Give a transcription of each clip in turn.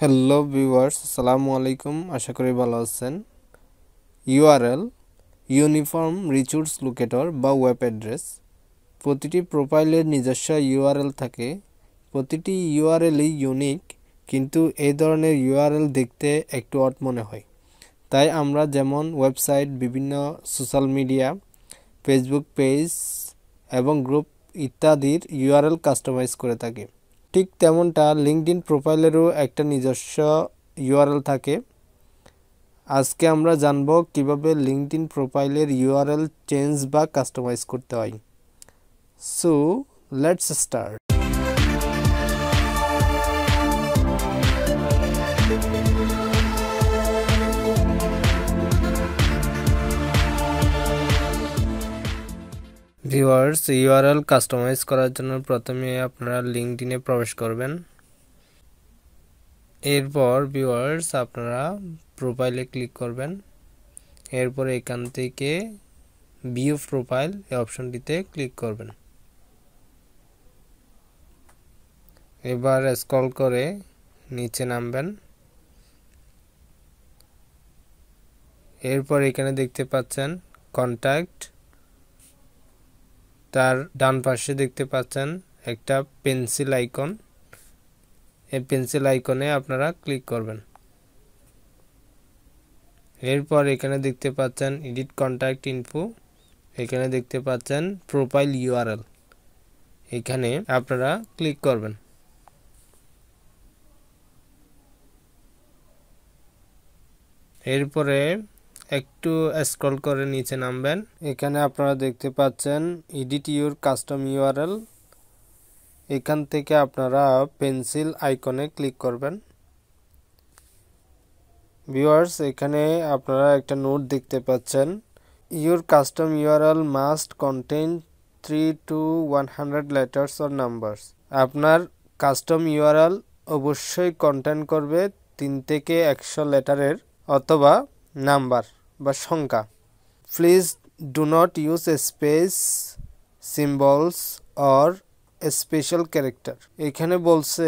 Hello viewers, আসসালামু আলাইকুম। আশা করি ভালো আছেন। ইউআরএল ইউনিফর্ম রিসোর্স লোকেটর বা ওয়েব অ্যাড্রেস। প্রতিটি প্রোফাইলের নিজস্ব ইউআরএল থাকে। প্রতিটি ইউআরএলই ইউনিক, কিন্তু এই ধরনের ইউআরএল দেখতে একটু অড মনে হয়। তাই আমরা যেমন ওয়েবসাইট, বিভিন্ন সোশ্যাল মিডিয়া, ফেসবুক পেজ এবং গ্রুপ ইত্যাদির ইউআরএল কাস্টমাইজ করে থাকি। ঠিক তেমনটা লিঙ্কডইন প্রোফাইলেরও একটা নিজস্ব ইউআরএল থাকে। আজকে আমরা জানব কিভাবে লিঙ্কডইন প্রোফাইলের ইউআরএল চেঞ্জ বা কাস্টমাইজ করতে হয়। So let's start. Viewers, URL customise করার জন্য প্রথমে আপনারা লিঙ্কডইনে প্রবেশ করবেন। এরপর ভিউয়ার্স আপনারা প্রোফাইলে ক্লিক করবেন। এরপর এখান থেকে ভিউ প্রোফাইল এই অপশনটিতে ক্লিক করবেন। এবার স্ক্রল করে নিচে নামবেন। এরপর এখানে দেখতে পাচ্ছেন কন্ট্যাক্ট, তার ডান পাশে দেখতে পাচ্ছেন একটা পেন্সিল আইকন। এই পেন্সিল আইকনে আপনারা ক্লিক করবেন। এরপর এখানে দেখতে পাচ্ছেন এডিট কন্ট্যাক্ট ইনফো, এখানে দেখতে পাচ্ছেন প্রোফাইল ইউআরএল, এখানে আপনারা ক্লিক করবেন। এরপরে একটু স্ক্রল করে নিচে নামবেন। এখানে আপনারা দেখতে পাচ্ছেন এডিট ইউর কাস্টম ইউআরএল, এখান থেকে আপনারা পেন্সিল আইকনে ক্লিক করবেন। ভিউয়ার্স, এখানে আপনারা একটা নোট দেখতে পাচ্ছেন, your custom URL must contain 3 to 100 letters or numbers। আপনার কাস্টম ইউআরএল অবশ্যই কন্টেইন করবে 3 থেকে 100 লেটারের অথবা নাম্বার বা সংখ্যা। Please do not use space, symbols or special character. এখানে বলছে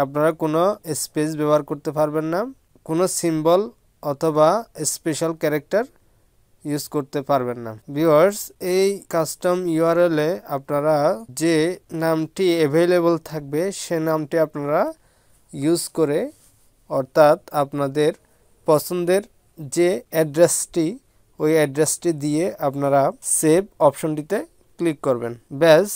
আপনারা কোনো স্পেস ব্যবহার করতে পারবেন না, কোনো সিম্বল অথবা স্পেশাল ক্যারেক্টার ইউজ করতে পারবেন না। ভিউয়ার্স, এই কাস্টম ইউআরএলে আপনারা যে নামটি অ্যাভেলেবল থাকবে সে নামটি আপনারা ইউজ করে, অর্থাৎ আপনাদের পছন্দের যে অ্যাড্রেসটি ওই অ্যাড্রেসটি দিয়ে আপনারা সেভ অপশনটিতে ক্লিক করবেন। ব্যাস,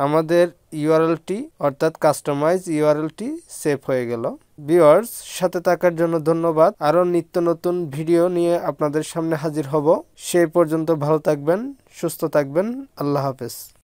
আমাদের ইউআরএলটি অর্থাৎ কাস্টমাইজ ইউআরএলটি সেভ হয়ে গেল। ভিউয়ার্স, সাথে থাকার জন্য ধন্যবাদ। আরও নিত্য নতুন ভিডিও নিয়ে আপনাদের সামনে হাজির হব। সেই পর্যন্ত ভালো থাকবেন, সুস্থ থাকবেন। আল্লাহ হাফেজ।